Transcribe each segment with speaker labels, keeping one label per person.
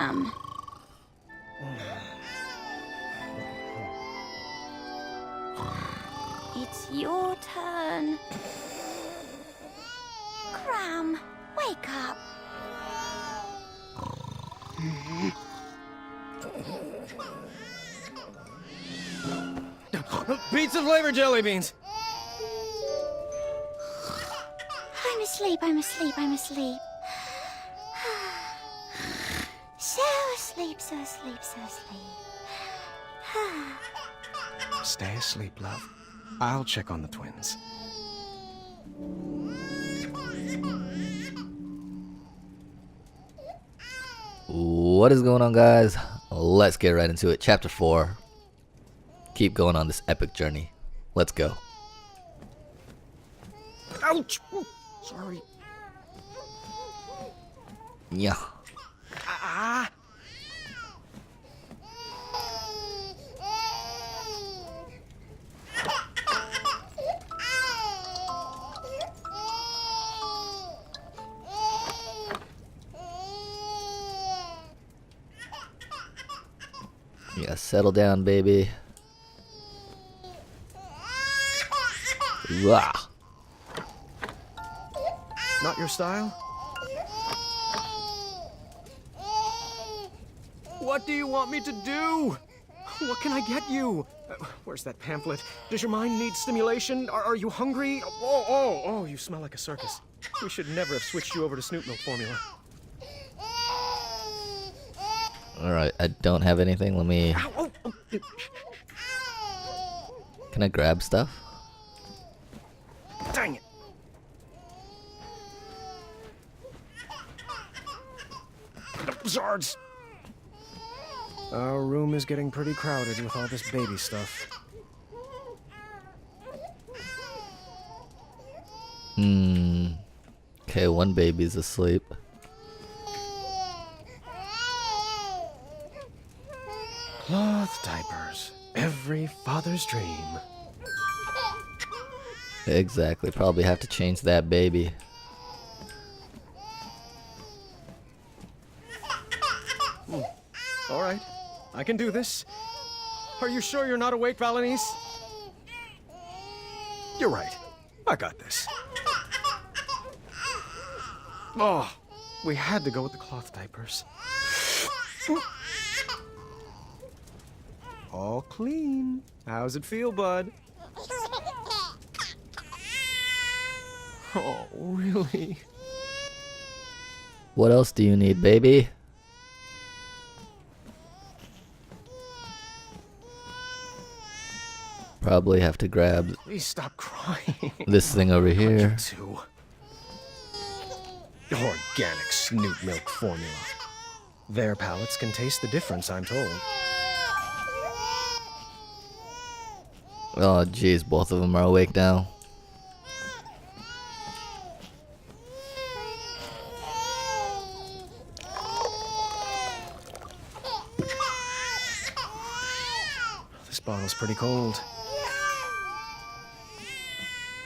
Speaker 1: Cram. It's your turn. Cram, wake up.
Speaker 2: Pizza flavor jelly beans.
Speaker 1: I'm asleep, I'm asleep, I'm asleep. So asleep, so asleep, so asleep.
Speaker 2: Stay asleep, love. I'll check on the twins.
Speaker 3: What is going on, guys? Let's get right into it. Chapter 4. Keep going on this epic journey. Let's go.
Speaker 2: Ouch! Sorry.
Speaker 3: Yeah.
Speaker 2: Ah!
Speaker 3: Yeah, settle down, baby. Wah.
Speaker 2: Not your style? What do you want me to do? What can I get you? Where's that pamphlet? Does your mind need stimulation? Are you hungry? Oh, you smell like a circus. We should never have switched you over to Snoop Milk formula.
Speaker 3: Alright, I don't have anything. Let me...
Speaker 2: Ow, oh.
Speaker 3: Can I grab stuff?
Speaker 2: Dang it. Zards. Our room is getting pretty crowded with all this baby stuff.
Speaker 3: Okay, one baby's asleep.
Speaker 2: Cloth diapers. Every father's dream.
Speaker 3: Exactly, probably have to change that baby.
Speaker 2: All right, I can do this. Are you sure you're not awake, Valenice? You're right. I got this. Oh, we had to go with the cloth diapers. All clean. How's it feel, bud? Oh, really?
Speaker 3: What else do you need, baby? Probably have to grab
Speaker 2: Please stop crying.
Speaker 3: this thing over here.
Speaker 2: Too. Organic Snoop Milk formula. Their palates can taste the difference, I'm told.
Speaker 3: Oh jeez, both of them are awake now.
Speaker 2: This bottle's pretty cold.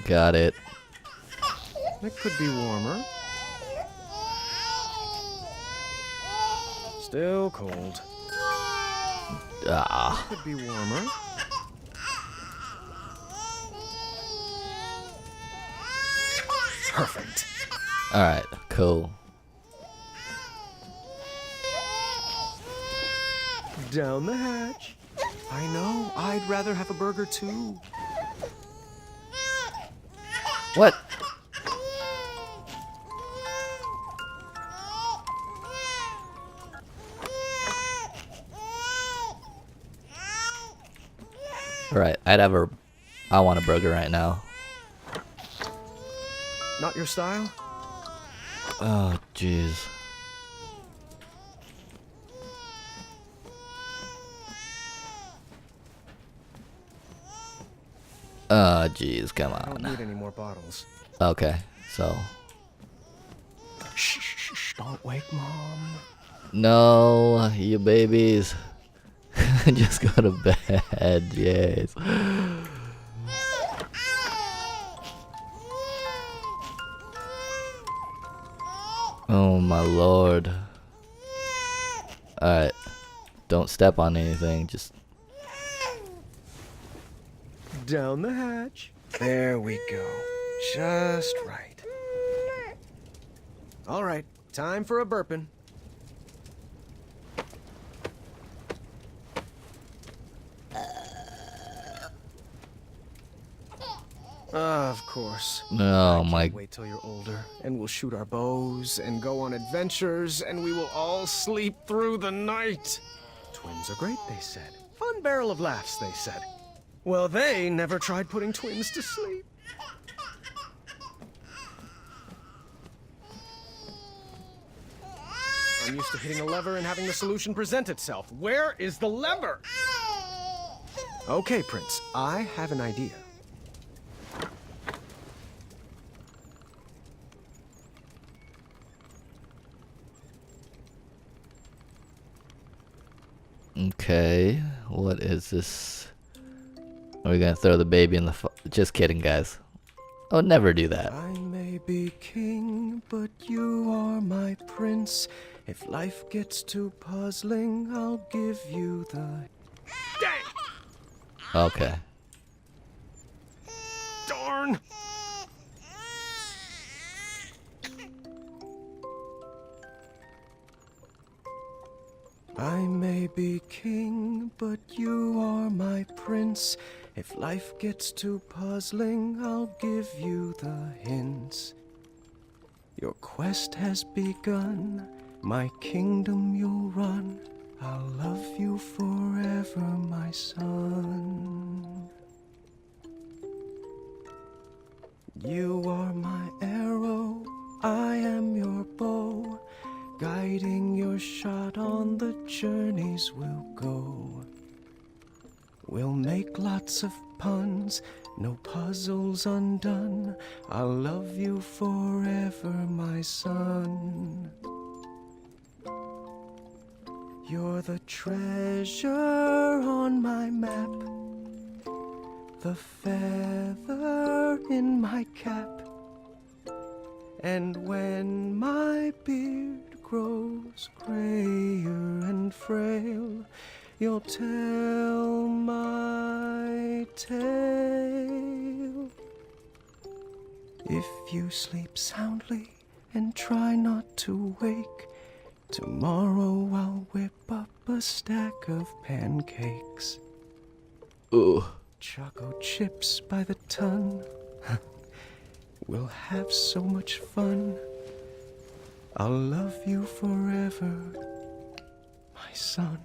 Speaker 3: Got it.
Speaker 2: It could be warmer. Still cold.
Speaker 3: Ah.
Speaker 2: Could be warmer. Perfect.
Speaker 3: Alright, cool.
Speaker 2: Down the hatch. I know. I'd rather have a burger too.
Speaker 3: What? Alright, I want a burger right now.
Speaker 2: Not your style?
Speaker 3: Oh, jeez. Oh, jeez, come
Speaker 2: I don't
Speaker 3: on.
Speaker 2: need any more bottles.
Speaker 3: Okay, so.
Speaker 2: Shh, don't wake Mom.
Speaker 3: No, you babies. Just go to bed, yes. Oh my lord. Alright. Don't step on anything. Just...
Speaker 2: Down the hatch. There we go. Just right. All right, time for a burping. Of course.
Speaker 3: Oh
Speaker 2: I
Speaker 3: my...
Speaker 2: can't wait till you're older, and we'll shoot our bows, and go on adventures, and we will all sleep through the night. Twins are great, they said. Fun barrel of laughs, they said. Well, they never tried putting twins to sleep. I'm used to hitting a lever and having the solution present itself. Where is the lever? Okay, Prince, I have an idea.
Speaker 3: Okay, what is this? Are we gonna throw the baby in the just kidding, guys. I would never do that.
Speaker 2: I may be king, but you are my prince. If life gets too puzzling, I'll give you the... Dang!
Speaker 3: Okay.
Speaker 2: Darn! I may be king, but you are my prince. If life gets too puzzling, I'll give you the hints. Your quest has begun, my kingdom you'll run. I'll love you forever, my son. You are my arrow, I am your bow. Guiding your shot on the journeys we'll go. We'll make lots of puns, no puzzles undone. I'll love you forever, my son. You're the treasure on my map, the feather in my cap. And when my beard grows grayer and frail, you'll tell my tale. If you sleep soundly and try not to wake, tomorrow I'll whip up a stack of pancakes.
Speaker 3: Ooh.
Speaker 2: Choco chips by the ton. We'll have so much fun. I'll love you forever, my son.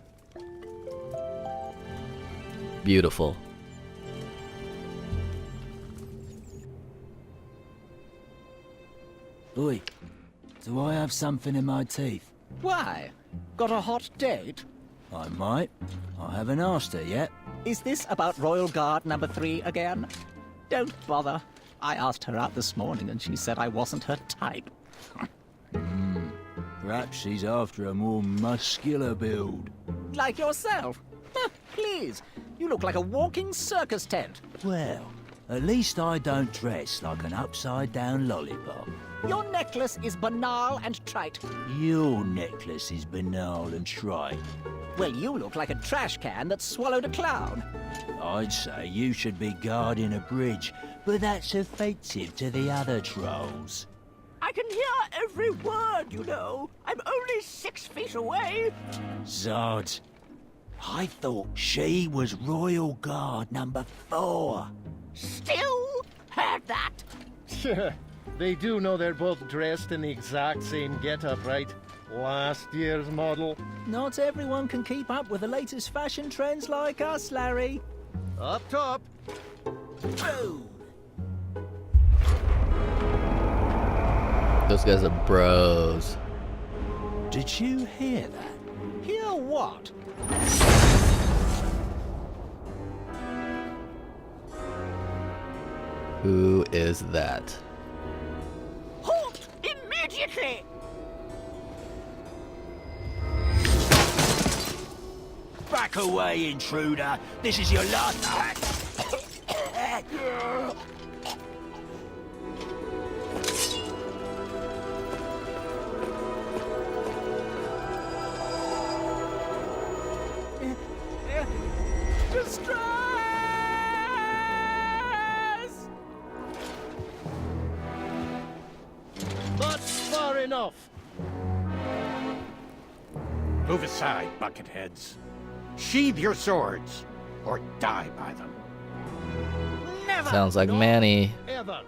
Speaker 3: Beautiful.
Speaker 4: Oi, do I have something in my teeth?
Speaker 5: Why? Got a hot date?
Speaker 4: I might. I haven't asked her yet.
Speaker 5: Is this about Royal Guard number 3 again? Don't bother. I asked her out this morning and she said I wasn't her type.
Speaker 4: Perhaps she's after a more muscular build.
Speaker 5: Like yourself. Please, you look like a walking circus tent.
Speaker 4: Well, at least I don't dress like an upside-down lollipop.
Speaker 5: Your necklace is banal and trite.
Speaker 4: Your necklace is banal and trite.
Speaker 5: Well, you look like a trash can that swallowed a clown.
Speaker 4: I'd say you should be guarding a bridge, but that's offensive to the other trolls.
Speaker 5: I can hear every word, you know. I'm only 6 feet away.
Speaker 4: Zod, I thought she was Royal Guard number 4.
Speaker 5: Still heard that.
Speaker 6: They do know they're both dressed in the exact same getup, right? Last year's model.
Speaker 5: Not everyone can keep up with the latest fashion trends like us, Larry.
Speaker 6: Up top.
Speaker 5: Boom.
Speaker 3: Those guys are bros.
Speaker 4: Did you hear that?
Speaker 5: Hear what?
Speaker 3: Who is that?
Speaker 5: Halt immediately!
Speaker 4: Back away, intruder! This is your last...
Speaker 6: enough.
Speaker 7: Move aside, bucketheads. Sheathe your swords, or die by them.
Speaker 6: Never.
Speaker 3: Sounds like
Speaker 6: Not
Speaker 3: Manny.
Speaker 6: Ever.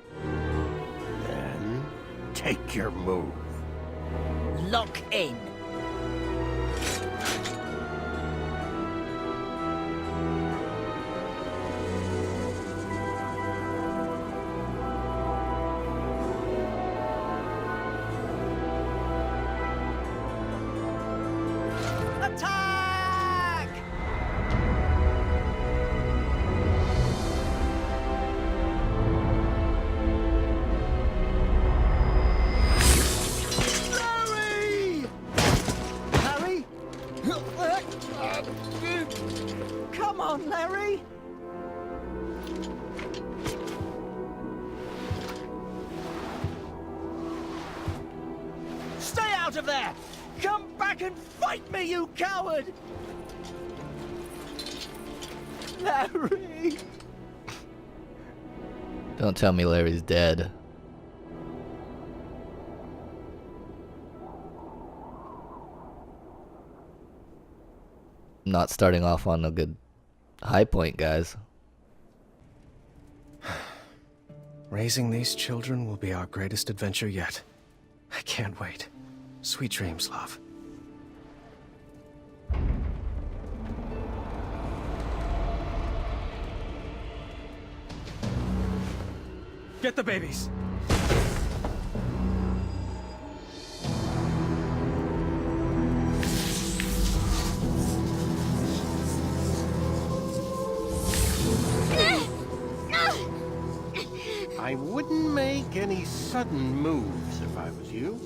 Speaker 7: Then, take your move.
Speaker 5: Lock in. Attack!
Speaker 6: Larry!
Speaker 5: Larry? Come on, Larry! Stay out of there! Come back and fight me, you coward! Larry!
Speaker 3: Don't tell me Larry's dead. Not starting off on a good high point, guys.
Speaker 2: Raising these children will be our greatest adventure yet. I can't wait. Sweet dreams, love. Get the babies!
Speaker 7: I wouldn't make any sudden moves if I was you.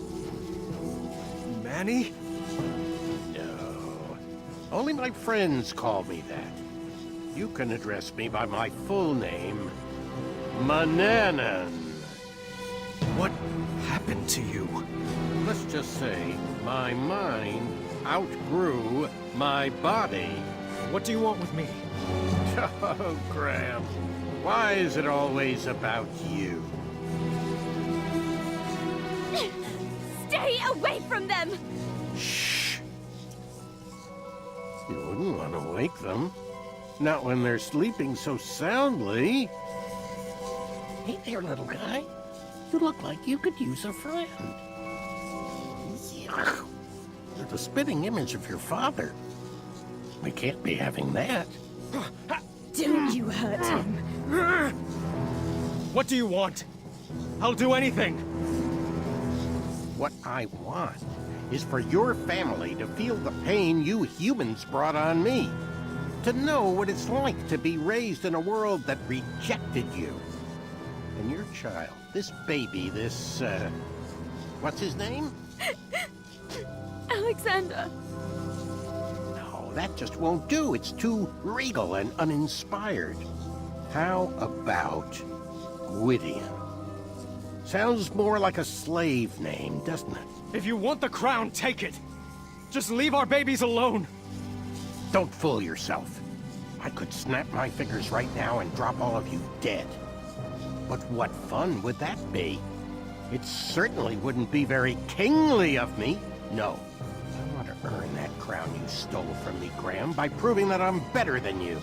Speaker 2: Manny?
Speaker 7: No. Only my friends call me that. You can address me by my full name, Mananan.
Speaker 2: What happened to you?
Speaker 7: Let's just say my mind outgrew my body.
Speaker 2: What do you want with me?
Speaker 7: Oh, Graham. Why is it always about you?
Speaker 1: Stay away from them!
Speaker 7: Shh. You wouldn't want to wake them. Not when they're sleeping so soundly. Hey there, little guy. You look like you could use a friend. Yuck. You're the spitting image of your father. We can't be having that.
Speaker 1: Don't you hurt him.
Speaker 2: What do you want? I'll do anything.
Speaker 7: What I want is for your family to feel the pain you humans brought on me. To know what it's like to be raised in a world that rejected you. And your child, this baby, this, what's his name?
Speaker 1: Alexander.
Speaker 7: No, that just won't do. It's too regal and uninspired. How about Gwyddian? Sounds more like a slave name, doesn't it?
Speaker 2: If you want the crown, take it. Just leave our babies alone.
Speaker 7: Don't fool yourself. I could snap my fingers right now and drop all of you dead. But what fun would that be? It certainly wouldn't be very kingly of me. No. I want to earn that crown you stole from me, Graham, by proving that I'm better than you.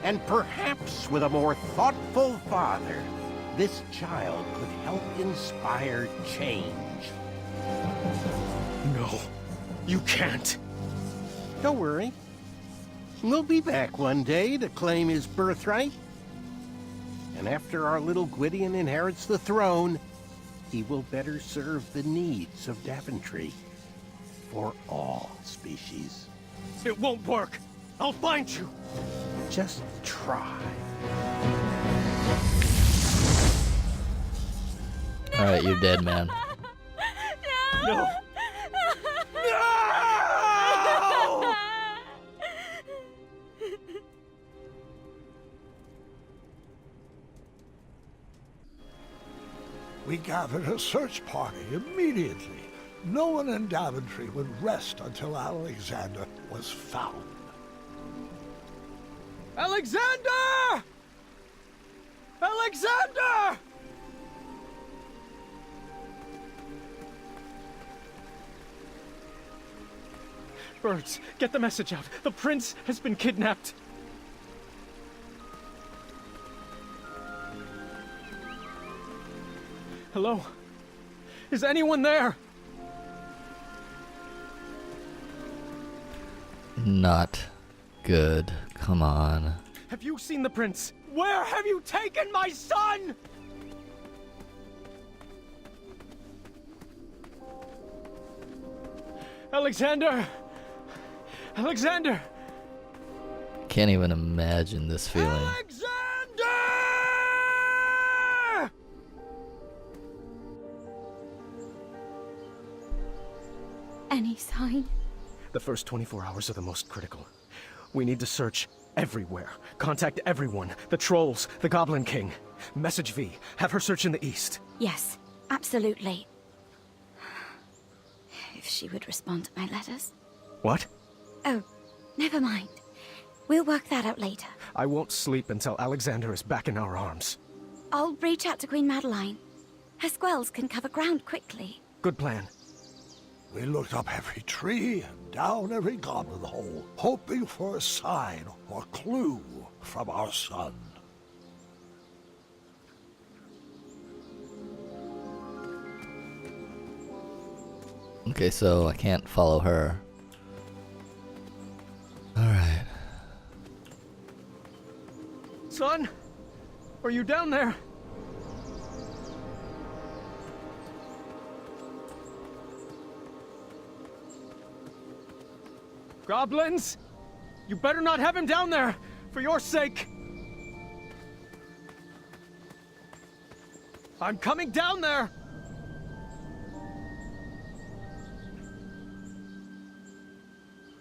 Speaker 7: And perhaps with a more thoughtful father, this child could help inspire change.
Speaker 2: No, you can't.
Speaker 7: Don't worry. We'll be back one day to claim his birthright. And after our little Gwyddian inherits the throne, he will better serve the needs of Daventry. For all species.
Speaker 2: It won't work. I'll find you.
Speaker 7: Just try.
Speaker 3: Alright, you're dead, man.
Speaker 2: No.
Speaker 8: We gathered a search party immediately. No one in Daventry would rest until Alexander was found.
Speaker 2: Alexander! Alexander! Birds, get the message out. The prince has been kidnapped. Hello? Is anyone there?
Speaker 3: Not good. Come on.
Speaker 2: Have you seen the prince? Where have you taken my son? Alexander! Alexander!
Speaker 3: Can't even imagine this feeling.
Speaker 2: Alexander!
Speaker 1: Any sign?
Speaker 2: The first 24 hours are the most critical. We need to search everywhere. Contact everyone. The trolls, the Goblin King. Message V. Have her search in the east.
Speaker 1: Yes, absolutely. If she would respond to my letters.
Speaker 2: What?
Speaker 1: Oh, never mind. We'll work that out later.
Speaker 2: I won't sleep until Alexander is back in our arms.
Speaker 1: I'll reach out to Queen Madeline. Her squells can cover ground quickly.
Speaker 2: Good plan.
Speaker 8: We looked up every tree and down every goblin hole, hoping for a sign or clue from our son.
Speaker 3: Okay, so I can't follow her. Alright.
Speaker 2: Son? Are you down there? Goblins? You better not have him down there, for your sake. I'm coming down there!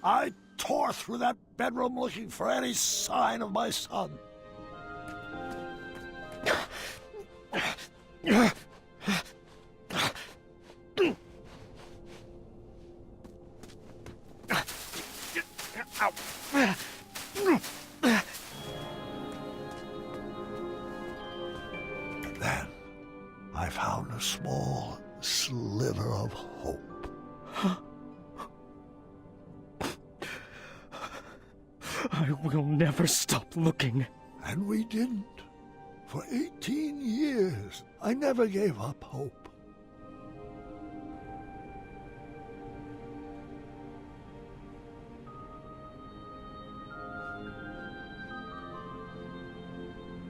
Speaker 8: I tore through that bedroom looking for any sign of my son. Then I found a small sliver of hope.
Speaker 2: I will never stop looking.
Speaker 8: And we didn't. For 18 years, I never gave up hope.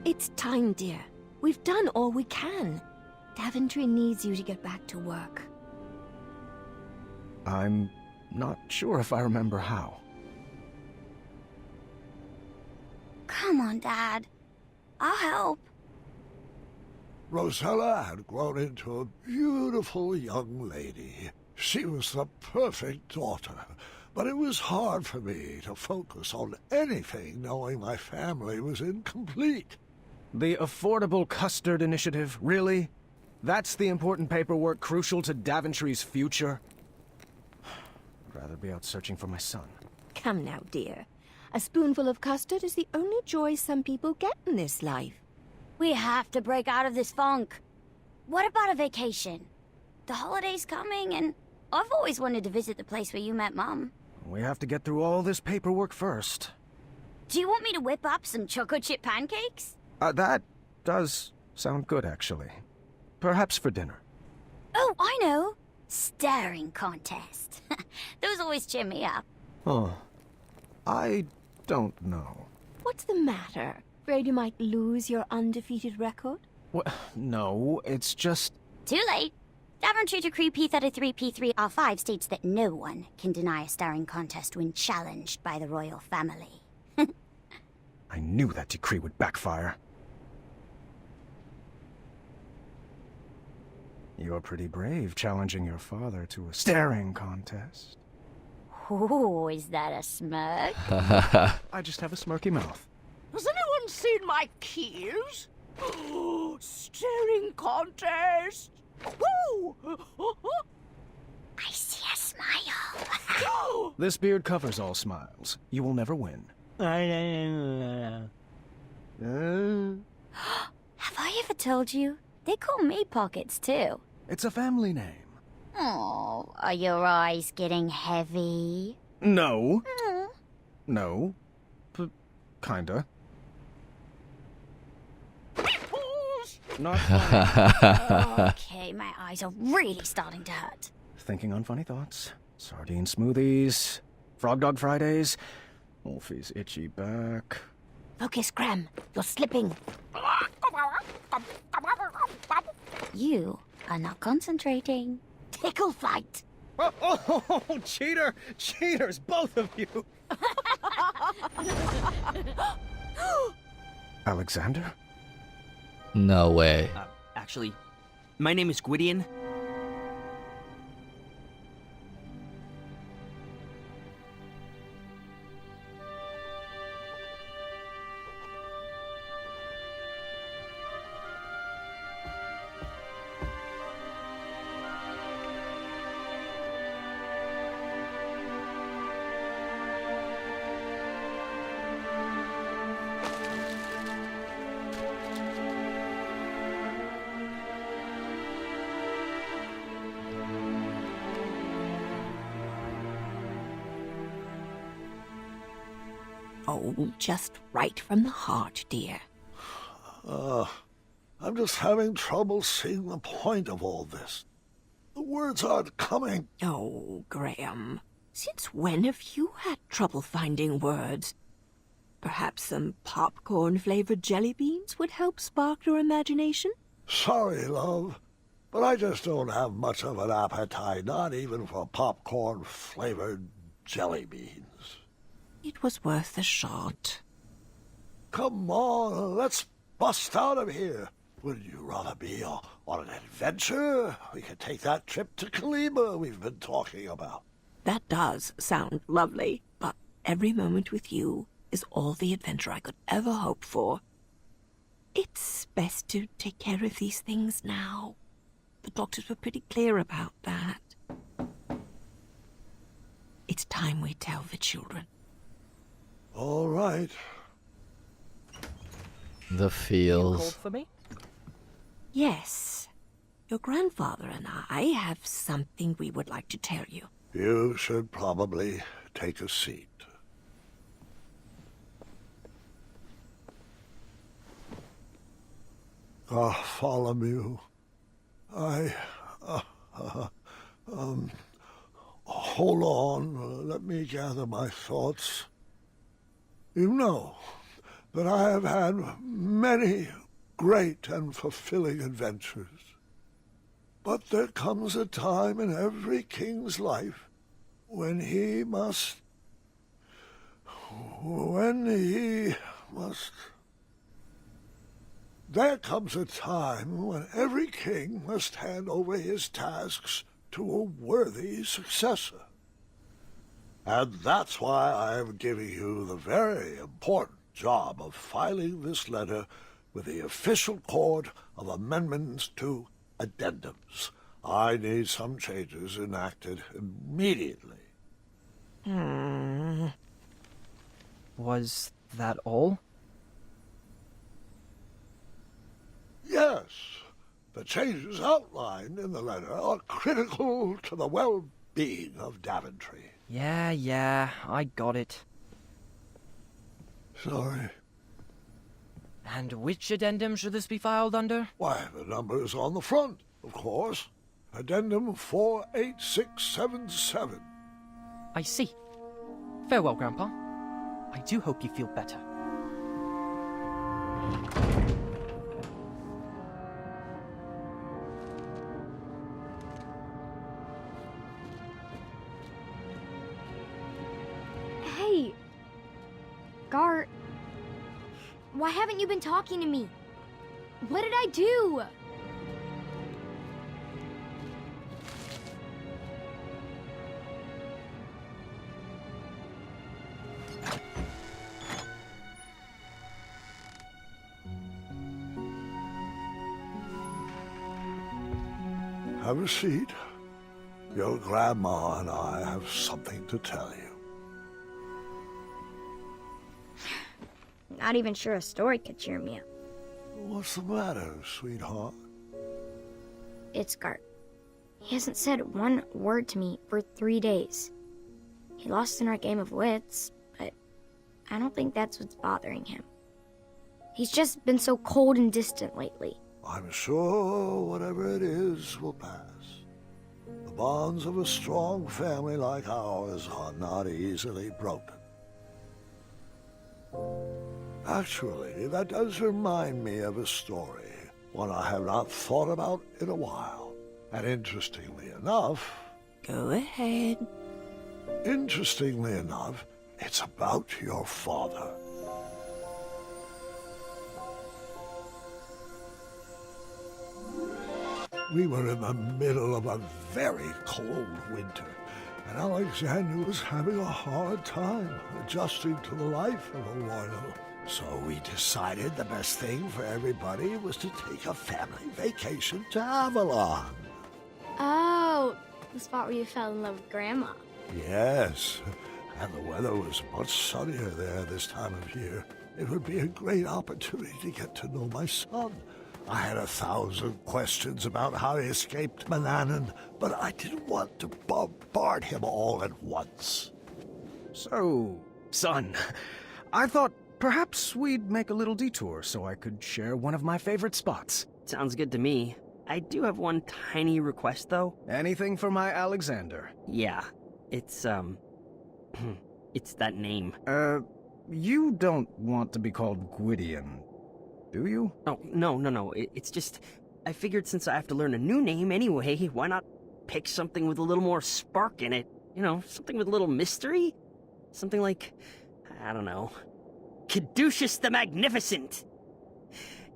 Speaker 9: It's time, dear. We've done all we can. Daventry needs you to get back to work.
Speaker 2: I'm not sure if I remember how.
Speaker 1: Come on, Dad. I'll help.
Speaker 8: Rosella had grown into a beautiful young lady. She was the perfect daughter, but it was hard for me to focus on anything knowing my family was incomplete.
Speaker 2: The Affordable Custard Initiative, really? That's the important paperwork crucial to Daventry's future? I'd rather be out searching for my son.
Speaker 9: Come now, dear. A spoonful of custard is the only joy some people get in this life.
Speaker 1: We have to break out of this funk. What about a vacation? The holiday's coming, and I've always wanted to visit the place where you met Mom.
Speaker 2: We have to get through all this paperwork first.
Speaker 1: Do you want me to whip up some chocolate chip pancakes?
Speaker 2: That does sound good, actually. Perhaps for dinner.
Speaker 1: Oh, I know. Staring contest. Those always cheer me up.
Speaker 2: Oh, I don't know.
Speaker 9: What's the matter? Afraid you might lose your undefeated record?
Speaker 2: What? No, it's just...
Speaker 1: Too late. Daventry Decree P33P3R5 states that no one can deny a staring contest when challenged by the royal family.
Speaker 2: I knew that decree would backfire. You're pretty brave, challenging your father to a staring contest.
Speaker 1: Oh, is that a smirk?
Speaker 2: I just have a smirky mouth.
Speaker 5: Has anyone seen my keys? Staring contest! Woo!
Speaker 1: I see a smile.
Speaker 2: This beard covers all smiles. You will never win.
Speaker 1: Have I ever told you? They call me Pockets, too.
Speaker 2: It's a family name.
Speaker 1: Oh, are your eyes getting heavy?
Speaker 2: No. No. But kinda. Not funny.
Speaker 1: Okay, my eyes are really starting to hurt.
Speaker 2: Thinking on funny thoughts. Sardine smoothies. Frog Dog Fridays. Wolfie's itchy back.
Speaker 9: Focus, Graham. You're slipping.
Speaker 1: You are not concentrating.
Speaker 9: Tickle fight.
Speaker 2: Oh, cheater! Cheaters, both of you! Alexander?
Speaker 3: No way.
Speaker 10: Actually, my name is Gwendolyn.
Speaker 9: Oh, just right from the heart, dear.
Speaker 8: I'm just having trouble seeing the point of all this. The words aren't coming.
Speaker 9: Oh, Graham. Since when have you had trouble finding words? Perhaps some popcorn-flavored jelly beans would help spark your imagination?
Speaker 8: Sorry, love, but I just don't have much of an appetite, not even for popcorn-flavored jelly beans.
Speaker 9: It was worth a shot.
Speaker 8: Come on, let's bust out of here. Would you rather be on an adventure? We could take that trip to Kalima we've been talking about.
Speaker 9: That does sound lovely, but every moment with you is all the adventure I could ever hope for. It's best to take care of these things now. The doctors were pretty clear about that. It's time we tell the children.
Speaker 8: All right.
Speaker 3: The feels.
Speaker 10: Called for me?
Speaker 9: Yes. Your grandfather and I have something we would like to tell you.
Speaker 8: You should probably take a seat. Bartholomew, hold on, let me gather my thoughts. You know that I have had many great and fulfilling adventures. But there comes a time in every king's life when he must... There comes a time when every king must hand over his tasks to a worthy successor. And that's why I am giving you the very important job of filing this letter with the official court of amendments to addendums. I need some changes enacted immediately.
Speaker 10: Was that all?
Speaker 8: Yes, the changes outlined in the letter are critical to the well-being of Daventry.
Speaker 10: Yeah, I got it.
Speaker 8: Sorry.
Speaker 10: And which addendum should this be filed under?
Speaker 8: Why, the number is on the front, of course. Addendum 48677.
Speaker 10: I see. Farewell, Grandpa. I do hope you feel better.
Speaker 1: Hey! Gar... Why haven't you been talking to me? What did I do?
Speaker 8: Have a seat. Your grandma and I have something to tell you.
Speaker 1: Not even sure a story could cheer me up.
Speaker 8: What's the matter, sweetheart?
Speaker 1: It's Gart. He hasn't said one word to me for 3 days. He lost in our game of wits, but I don't think that's what's bothering him. He's just been so cold and distant lately.
Speaker 8: I'm sure whatever it is will pass. The bonds of a strong family like ours are not easily broken. Actually, that does remind me of a story, one I have not thought about in a while. And interestingly enough...
Speaker 9: Go ahead.
Speaker 8: Interestingly enough, it's about your father. We were in the middle of a very cold winter, and Alexander was having a hard time adjusting to the life of a royal. So we decided the best thing for everybody was to take a family vacation to Avalon.
Speaker 1: Oh, the spot where you fell in love with Grandma.
Speaker 8: Yes, and the weather was much sunnier there this time of year. It would be a great opportunity to get to know my son. I had 1,000 questions about how he escaped Manannan, but I didn't want to bombard him all at once.
Speaker 2: So, son, I thought perhaps we'd make a little detour so I could share one of my favorite spots.
Speaker 11: Sounds good to me. I do have one tiny request, though.
Speaker 2: Anything for my Alexander.
Speaker 11: Yeah, it's, it's that name.
Speaker 2: You don't want to be called Gwydion, do you?
Speaker 11: Oh, no. It's just, I figured since I have to learn a new name anyway, why not pick something with a little more spark in it? You know, something with a little mystery? Something like, I don't know, Caduceus the Magnificent!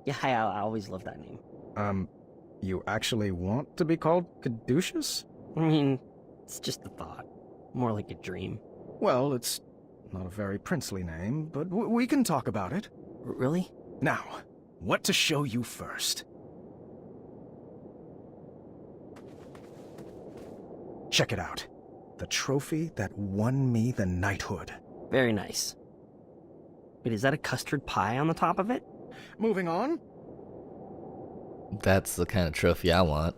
Speaker 11: Yeah, I always loved that name.
Speaker 2: You actually want to be called Caduceus?
Speaker 11: I mean, it's just a thought. More like a dream.
Speaker 2: Well, it's not a very princely name, but we can talk about it.
Speaker 11: Really?
Speaker 2: Now, what to show you first? Check it out. The trophy that won me the knighthood.
Speaker 11: Very nice. Wait, is that a custard pie on the top of it?
Speaker 2: Moving on.
Speaker 3: That's the kind of trophy I want.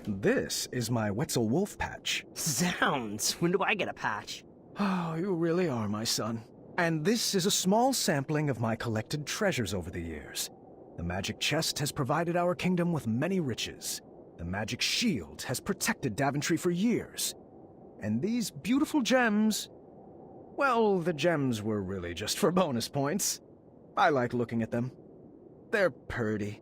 Speaker 2: This is my Wetzel Wolf patch.
Speaker 11: Zounds! When do I get a patch?
Speaker 2: Oh, you really are my son. And this is a small sampling of my collected treasures over the years. The magic chest has provided our kingdom with many riches. The magic shield has protected Daventry for years. And these beautiful gems... well, the gems were really just for bonus points. I like looking at them. They're purty.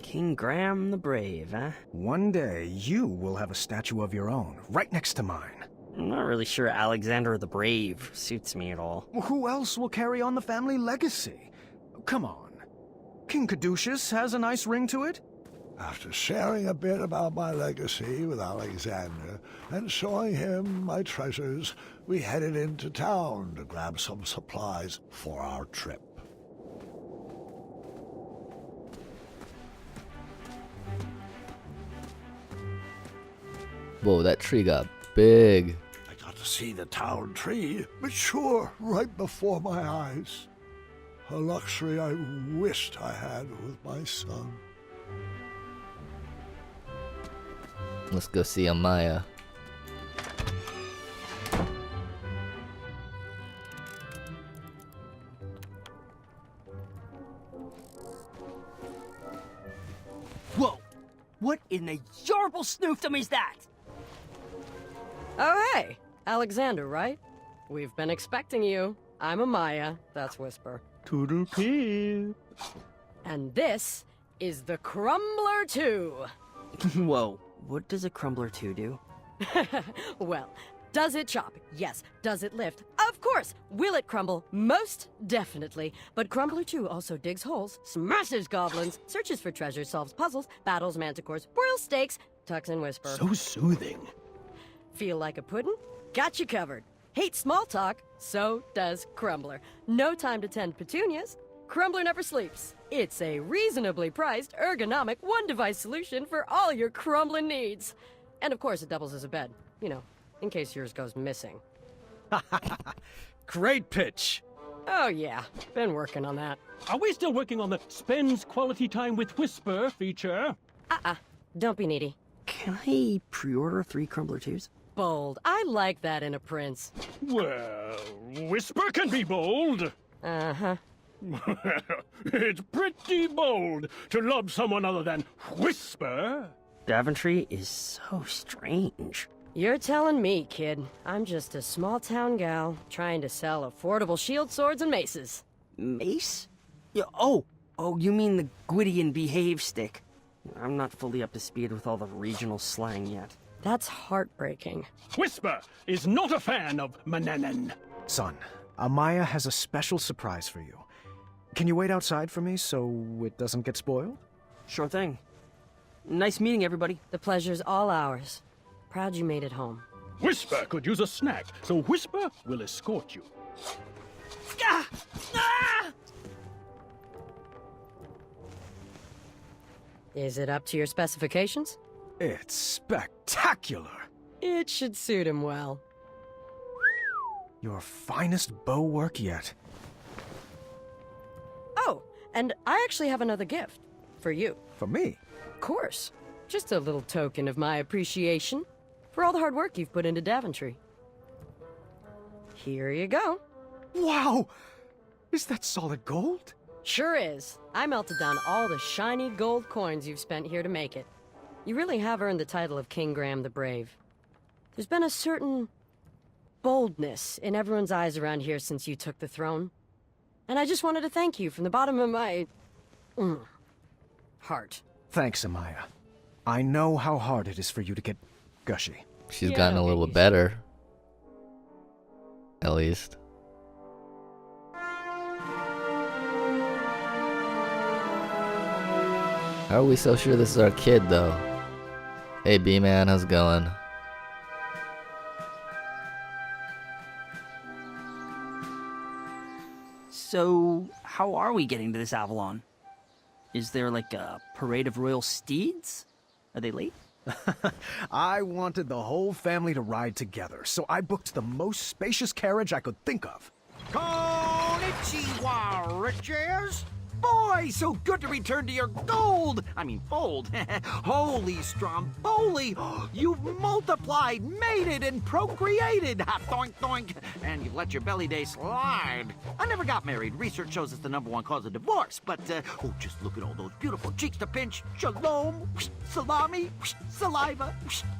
Speaker 11: King Graham the Brave, eh?
Speaker 2: One day, you will have a statue of your own, right next to mine.
Speaker 11: I'm not really sure Alexander the Brave suits me at all.
Speaker 2: Who else will carry on the family legacy? Come on. King Caduceus has a nice ring to it.
Speaker 8: After sharing a bit about my legacy with Alexander and showing him my treasures, we headed into town to grab some supplies for our trip.
Speaker 3: Whoa, that tree got big.
Speaker 8: I got to see the town tree mature right before my eyes. A luxury I wished I had with my son.
Speaker 3: Let's go see Amaya.
Speaker 11: Whoa! What in the yarble snoofdom is that?
Speaker 12: Oh, hey! Alexander, right? We've been expecting you. I'm Amaya, that's Whisper.
Speaker 2: Toodle pip.
Speaker 12: And this is the Crumbler 2.
Speaker 11: Whoa, what does a Crumbler 2 do?
Speaker 12: Well, does it chop? Yes. Does it lift? Of course. Will it crumble? Most definitely. But Crumbler 2 also digs holes, smashes goblins, searches for treasures, solves puzzles, battles manticores, broils steaks, tucks in Whisper.
Speaker 2: So soothing.
Speaker 12: Feel like a puddin'? Got you covered. Hate small talk? So does Crumbler. No time to tend petunias? Crumbler never sleeps. It's a reasonably priced, ergonomic, one-device solution for all your crumbling needs. And of course, it doubles as a bed. You know, in case yours goes missing.
Speaker 2: Great pitch.
Speaker 12: Oh yeah, been working on that.
Speaker 13: Are we still working on the spends quality time with Whisper feature?
Speaker 12: Don't be needy.
Speaker 11: Can I pre-order 3 Crumbler 2s?
Speaker 12: Bold. I like that in a prince.
Speaker 13: Well, Whisper can be bold.
Speaker 12: Uh-huh.
Speaker 13: It's pretty bold to love someone other than Whisper.
Speaker 11: Daventry is so strange.
Speaker 12: You're telling me, kid. I'm just a small-town gal trying to sell affordable shield swords and maces.
Speaker 11: Mace? Yeah, oh, you mean the Gwydion behave stick. I'm not fully up to speed with all the regional slang yet.
Speaker 12: That's heartbreaking.
Speaker 13: Whisper is not a fan of Mananan.
Speaker 2: Son, Amaya has a special surprise for you. Can you wait outside for me so it doesn't get spoiled?
Speaker 11: Sure thing. Nice meeting everybody.
Speaker 12: The pleasure's all ours. Proud you made it home.
Speaker 13: Whisper could use a snack, so Whisper will escort you.
Speaker 12: Is it up to your specifications?
Speaker 2: It's spectacular.
Speaker 12: It should suit him well.
Speaker 2: Your finest bow work yet.
Speaker 12: Oh, and I actually have another gift. For you.
Speaker 2: For me?
Speaker 12: Of course. Just a little token of my appreciation for all the hard work you've put into Daventry. Here you go.
Speaker 2: Wow! Is that solid gold?
Speaker 12: Sure is. I melted down all the shiny gold coins you've spent here to make it. You really have earned the title of King Graham the Brave. There's been a certain boldness in everyone's eyes around here since you took the throne. And I just wanted to thank you from the bottom of my... heart.
Speaker 2: Thanks, Amaya. I know how hard it is for you to get gushy.
Speaker 3: She's gotten a little bit better. At least. How are we so sure this is our kid, though? Hey, B-Man, how's it going?
Speaker 11: So, how are we getting to this Avalon? Is there like a parade of royal steeds? Are they late?
Speaker 2: I wanted the whole family to ride together, so I booked the most spacious carriage I could think of.
Speaker 14: Konnichiwa, riches! Boy, so good to return to your gold! I mean, fold. Holy Stromboli! You've multiplied, mated, and procreated! Ha, doink, doink! And you've let your belly day slide. I never got married. Research shows it's the #1 cause of divorce. But, just look at all those beautiful cheeks to pinch. Shalom, salami, saliva.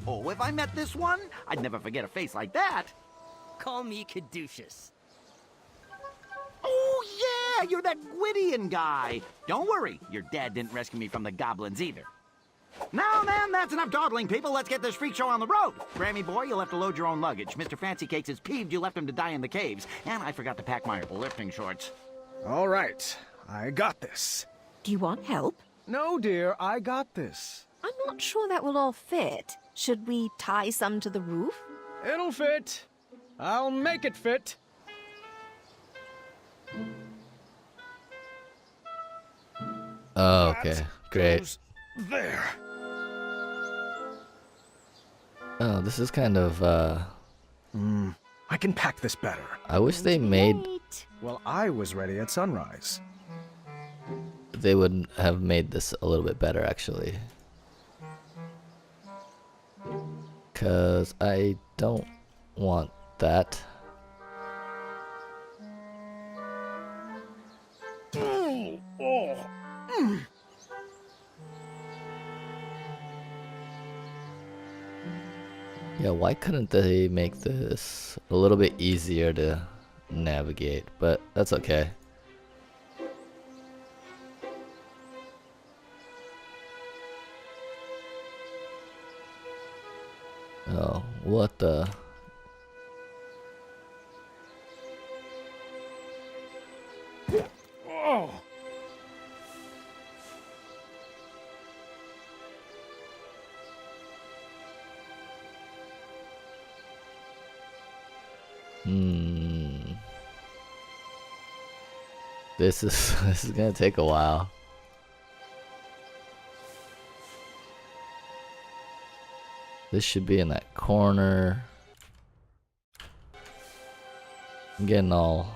Speaker 14: Oh, if I met this one, I'd never forget a face like that.
Speaker 11: Call me Caduceus.
Speaker 14: Oh, yeah, you're that Gwydion guy. Don't worry, your dad didn't rescue me from the goblins either. Now, man, that's enough dawdling, people. Let's get this freak show on the road. Grammy boy, you'll have to load your own luggage. Mr. Fancy Cakes is peeved you left him to die in the caves. And I forgot to pack my lifting shorts.
Speaker 2: All right, I got this.
Speaker 9: Do you want help?
Speaker 2: No, dear, I got this.
Speaker 9: I'm not sure that will all fit. Should we tie some to the roof?
Speaker 2: It'll fit. I'll make it fit.
Speaker 3: Oh, okay, great.
Speaker 2: There.
Speaker 3: Oh, this is kind of,
Speaker 2: I can pack this better.
Speaker 3: I wish they made...
Speaker 2: Well, I was ready at sunrise.
Speaker 3: They would have made this a little bit better, actually. Because I don't want that. Yeah, why couldn't they make this a little bit easier to navigate? But that's okay. Oh, what the...
Speaker 13: Oh!
Speaker 3: This is gonna take a while. This should be in that corner. I'm getting all...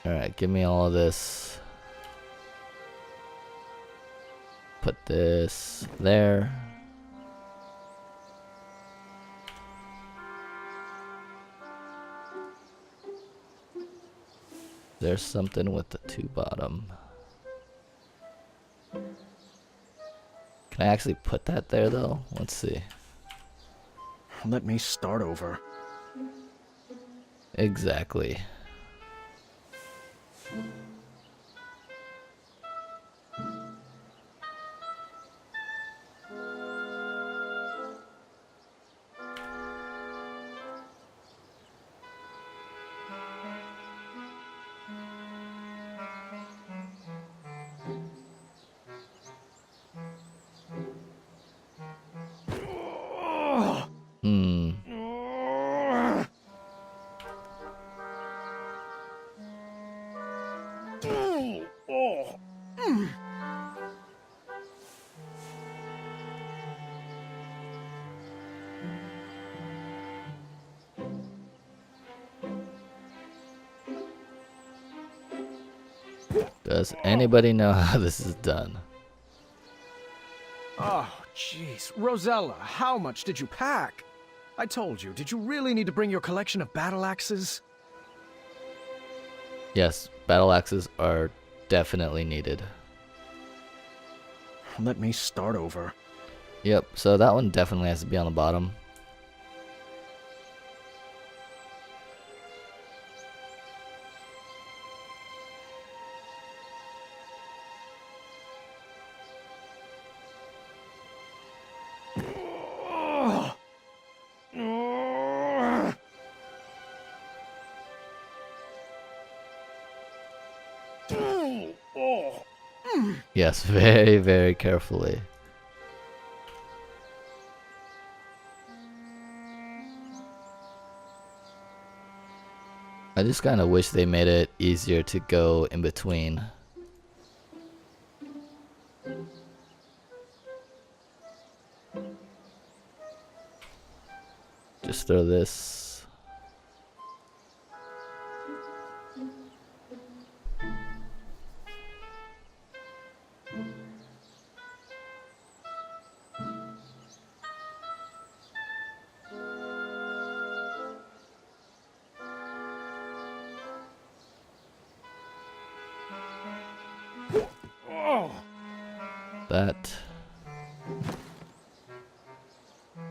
Speaker 3: Alright, give me all of this. put this there. There's something with the 2 bottom. Can I actually put that there though? Let's see.
Speaker 2: Let me start over.
Speaker 3: Exactly. Does anybody know how this is done?
Speaker 2: Oh, jeez. Rosella, how much did you pack? I told you, did you really need to bring your collection of battle axes?
Speaker 3: Yes, battle axes are definitely needed.
Speaker 2: Let me start over.
Speaker 3: Yep, so that one definitely has to be on the bottom. Yes, very, very carefully. I just kind of wish they made it easier to go in between. Just throw this.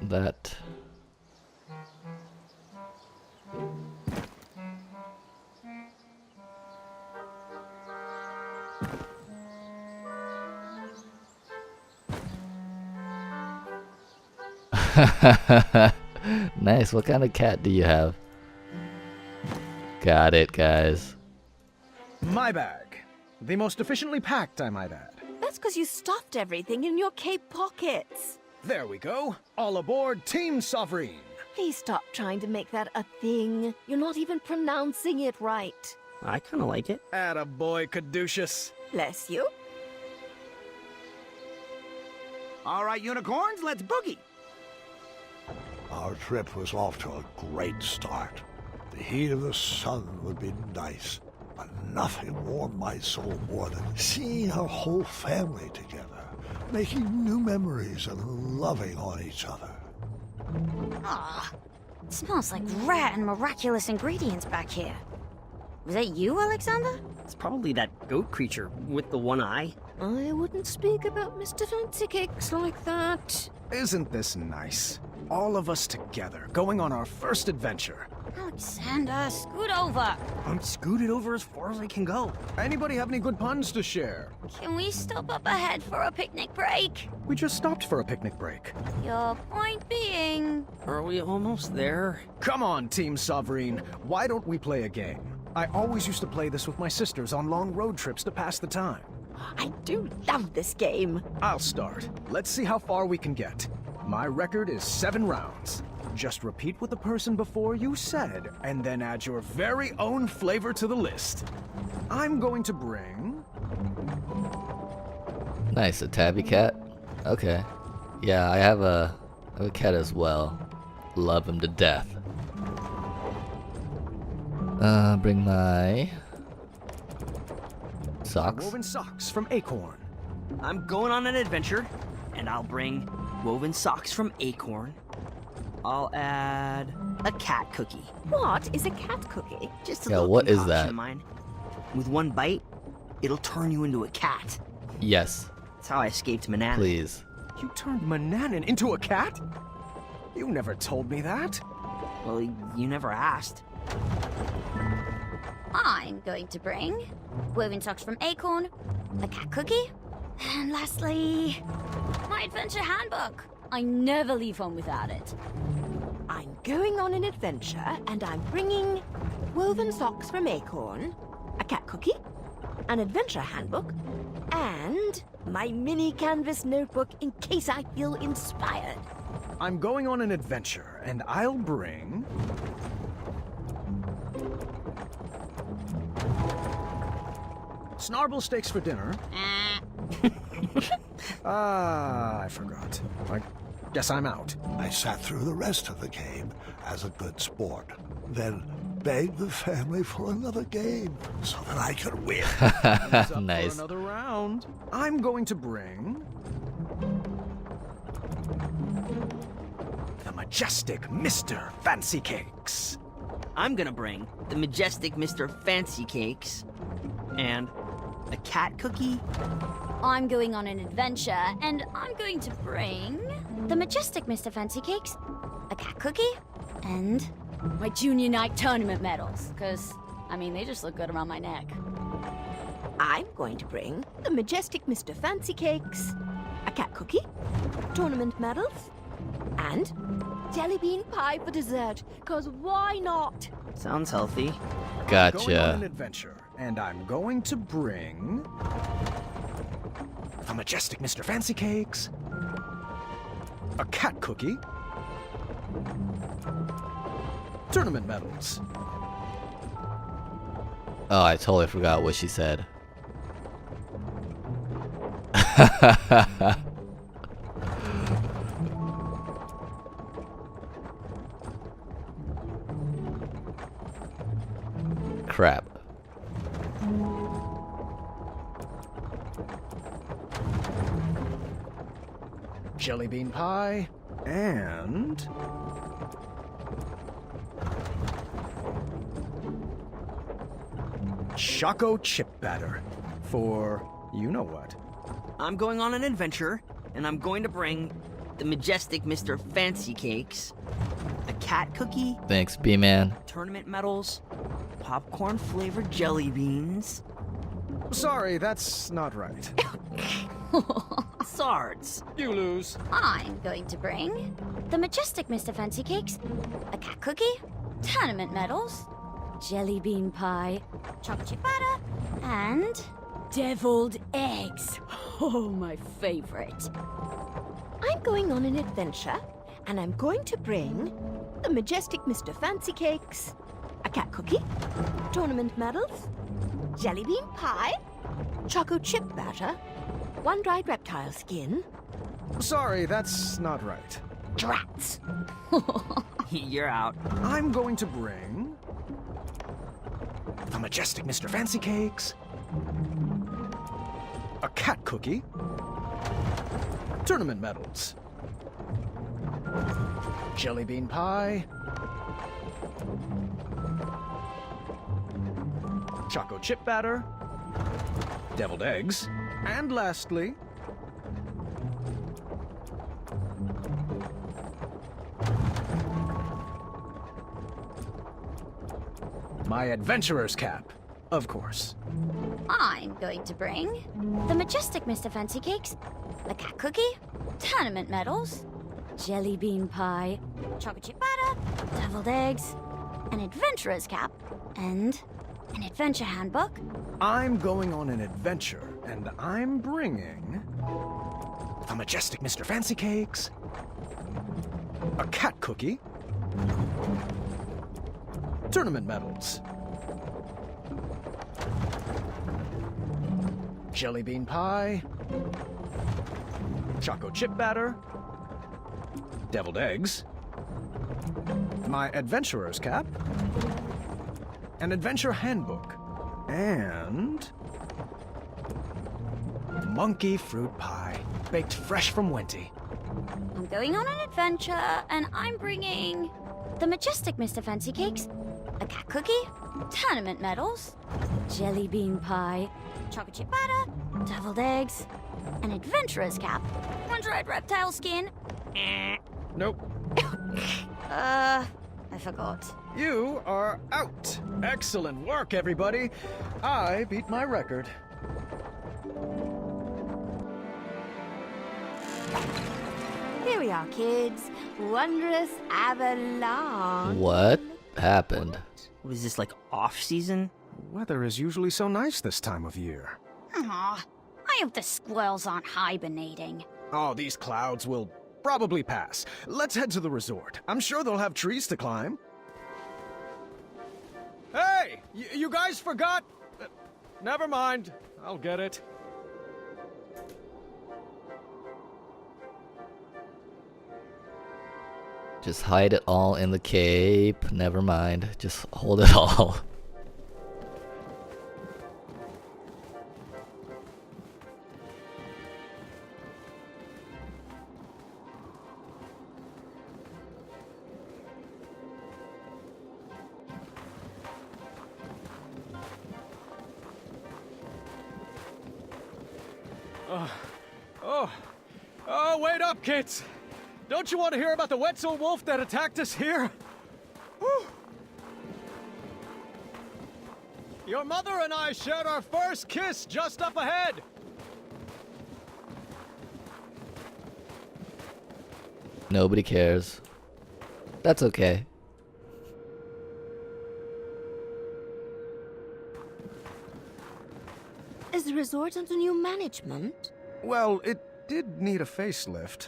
Speaker 3: That. Nice. What kind of cat do you have? Got it, guys.
Speaker 2: My bag. The most efficiently packed, I might add.
Speaker 9: That's because you stuffed everything in your cape pockets.
Speaker 2: There we go. All aboard Team Sovereign.
Speaker 9: Please stop trying to make that a thing. You're not even pronouncing it right.
Speaker 11: I kind of like it.
Speaker 2: Attaboy, Caduceus.
Speaker 9: Bless you.
Speaker 14: All right, unicorns, let's boogie.
Speaker 8: Our trip was off to a great start. The heat of the sun would be nice, but nothing warmed my soul more than seeing our whole family together, making new memories and loving on each other.
Speaker 1: Ah, it smells like rare and miraculous ingredients back here. Was that you, Alexander?
Speaker 11: It's probably that goat creature with the one eye.
Speaker 9: I wouldn't speak about Mr. Fancy Cakes like that.
Speaker 2: Isn't this nice? All of us together, going on our first adventure.
Speaker 1: Alexander, scoot over.
Speaker 11: I'm scooted over as far as I can go.
Speaker 2: Anybody have any good puns to share?
Speaker 1: Can we stop up ahead for a picnic break?
Speaker 2: We just stopped for a picnic break.
Speaker 1: Your point being...
Speaker 11: Are we almost there?
Speaker 2: Come on, Team Sovereign. Why don't we play a game? I always used to play this with my sisters on long road trips to pass the time.
Speaker 9: I do love this game.
Speaker 2: I'll start. Let's see how far we can get. My record is 7 rounds. Just repeat what the person before you said, and then add your very own flavor to the list. I'm going to bring...
Speaker 3: Nice, a tabby cat? Okay. Yeah, I have a cat as well. Love him to death. Bring my... socks?
Speaker 2: Woven socks from Acorn.
Speaker 11: I'm going on an adventure, and I'll bring woven socks from Acorn. I'll add a cat cookie.
Speaker 9: What is a cat cookie?
Speaker 11: Just a
Speaker 3: Yeah,
Speaker 11: little
Speaker 3: what is
Speaker 11: concoction
Speaker 3: that?
Speaker 11: of mine. With one bite, it'll turn you into a cat.
Speaker 3: Yes.
Speaker 11: That's how I escaped Manana.
Speaker 3: Please.
Speaker 2: You turned Mananan into a cat? You never told me that.
Speaker 11: Well, you never asked.
Speaker 1: I'm going to bring woven socks from Acorn, a cat cookie, and lastly, my adventure handbook. I never leave home without it.
Speaker 9: I'm going on an adventure, and I'm bringing woven socks from Acorn, a cat cookie, an adventure handbook, and my mini canvas notebook in case I feel inspired.
Speaker 2: I'm going on an adventure, and I'll bring... Snarble steaks for dinner. I forgot. I guess I'm out.
Speaker 8: I sat through the rest of the game as a good sport, then begged the family for another game so that I could win.
Speaker 2: Who's up
Speaker 3: Nice.
Speaker 2: For another round. I'm going to bring... the majestic Mr. Fancy Cakes.
Speaker 11: I'm gonna bring the majestic Mr. Fancy Cakes and a cat cookie.
Speaker 1: I'm going on an adventure, and I'm going to bring the majestic Mr. Fancy Cakes, a cat cookie, and my junior night tournament medals. Because, I mean, they just look good around my neck.
Speaker 9: I'm going to bring the majestic Mr. Fancy Cakes, a cat cookie, tournament medals, and jelly bean pie for dessert. Because why not?
Speaker 11: Sounds healthy.
Speaker 2: I'm going on
Speaker 3: Gotcha.
Speaker 2: an adventure, and I'm going to bring... the majestic Mr. Fancy Cakes, a cat cookie, tournament medals.
Speaker 3: Oh, I totally forgot what she said. Crap.
Speaker 2: Jelly bean pie, and... Choco chip batter for you-know-what.
Speaker 11: I'm going on an adventure, and I'm going to bring the majestic Mr. Fancy Cakes, a cat cookie,
Speaker 3: Thanks, B-Man.
Speaker 11: tournament medals, popcorn-flavored jelly beans,
Speaker 2: Sorry, that's not right.
Speaker 11: Sards.
Speaker 2: You lose.
Speaker 1: I'm going to bring the majestic Mr. Fancy Cakes, a cat cookie, tournament medals, jelly bean pie, chocolate chip batter, and deviled eggs. Oh, my favorite.
Speaker 9: I'm going on an adventure, and I'm going to bring the majestic Mr. Fancy Cakes, a cat cookie, tournament medals, jelly bean pie, choco chip batter, one dried reptile skin.
Speaker 2: Sorry, that's not right.
Speaker 1: Drats.
Speaker 11: You're out.
Speaker 2: I'm going to bring... the majestic Mr. Fancy Cakes, a cat cookie, tournament medals, jelly bean pie, choco chip batter, deviled eggs, and lastly, my adventurer's cap, of course.
Speaker 1: I'm going to bring the majestic Mr. Fancy Cakes, a cat cookie, tournament medals, jelly bean pie, chocolate chip batter, deviled eggs, an adventurer's cap, and an adventure handbook.
Speaker 2: I'm going on an adventure, and I'm bringing the majestic Mr. Fancy Cakes, a cat cookie, tournament medals, jelly bean pie, choco chip batter, deviled eggs, my adventurer's cap, an adventure handbook, and monkey fruit pie, baked fresh from Wenty.
Speaker 1: I'm going on an adventure, and I'm bringing the majestic Mr. Fancy Cakes, a cat cookie, tournament medals, jelly bean pie, chocolate chip batter, deviled eggs, an adventurer's cap, one-dried reptile skin.
Speaker 2: Nope.
Speaker 1: I forgot.
Speaker 2: You are out. Excellent work, everybody. I beat my record.
Speaker 9: Here we are, kids. Wondrous Avalon.
Speaker 3: What happened?
Speaker 11: Was this like off-season?
Speaker 2: Weather is usually so nice this time of year.
Speaker 1: Aw, I hope the squirrels aren't hibernating.
Speaker 2: Oh, these clouds will probably pass. Let's head to the resort. I'm sure they'll have trees to climb. Hey! You guys forgot... never mind. I'll get it.
Speaker 3: Just hide it all in the cape. Never mind. Just hold it all.
Speaker 2: Oh, wait up, kids! Don't you want to hear about the Wetzel wolf that attacked us here? Whew. Your mother and I shared our first kiss just up ahead!
Speaker 3: Nobody cares. That's okay.
Speaker 9: Is the resort under new management?
Speaker 2: Well, it did need a facelift.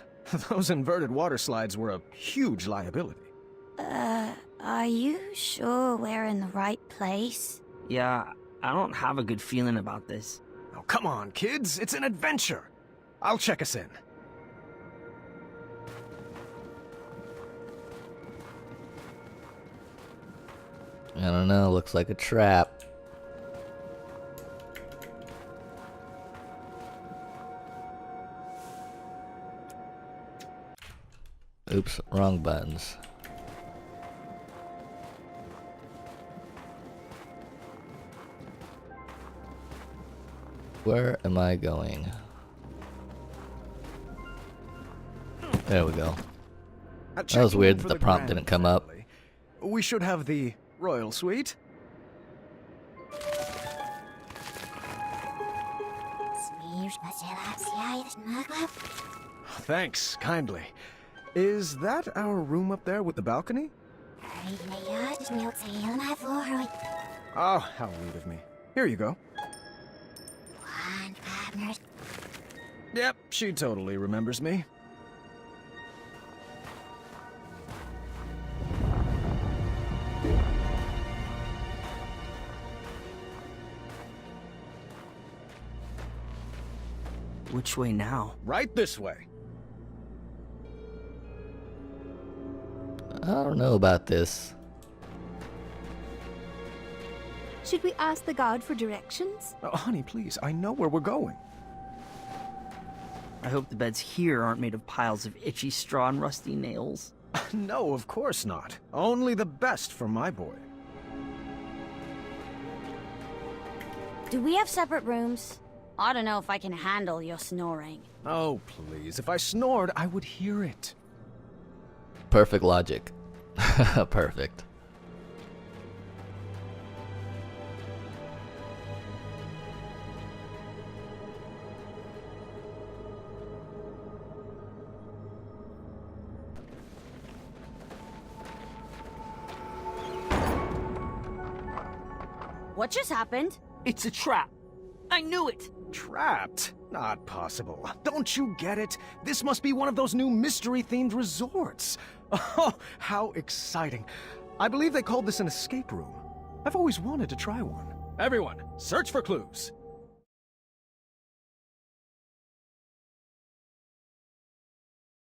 Speaker 2: Those inverted water slides were a huge liability.
Speaker 1: Are you sure we're in the right place?
Speaker 11: Yeah, I don't have a good feeling about this.
Speaker 2: Oh, come on, kids. It's an adventure. I'll check us in.
Speaker 3: I don't know. Looks like a trap. Oops, wrong buttons. Where am I going? There we go. That was weird that the prompt didn't come up.
Speaker 2: We should have the royal suite. Thanks, kindly. Is that our room up there with the balcony? Oh, how rude of me. Here you go. Yep, she totally remembers me.
Speaker 11: Which way now?
Speaker 2: Right this way.
Speaker 3: I don't know about this.
Speaker 9: Should we ask the guard for directions?
Speaker 2: Oh, honey, please. I know where we're going.
Speaker 11: I hope the beds here aren't made of piles of itchy straw and rusty nails.
Speaker 2: No, of course not. Only the best for my boy.
Speaker 1: Do we have separate rooms? I don't know if I can handle your snoring.
Speaker 2: Oh, please. If I snored, I would hear it.
Speaker 3: Perfect logic. Perfect.
Speaker 1: What just happened?
Speaker 11: It's a trap. I knew it.
Speaker 2: Trapped? Not possible. Don't you get it? This must be one of those new mystery-themed resorts. Oh, how exciting. I believe they called this an escape room. I've always wanted to try one. Everyone, search for clues.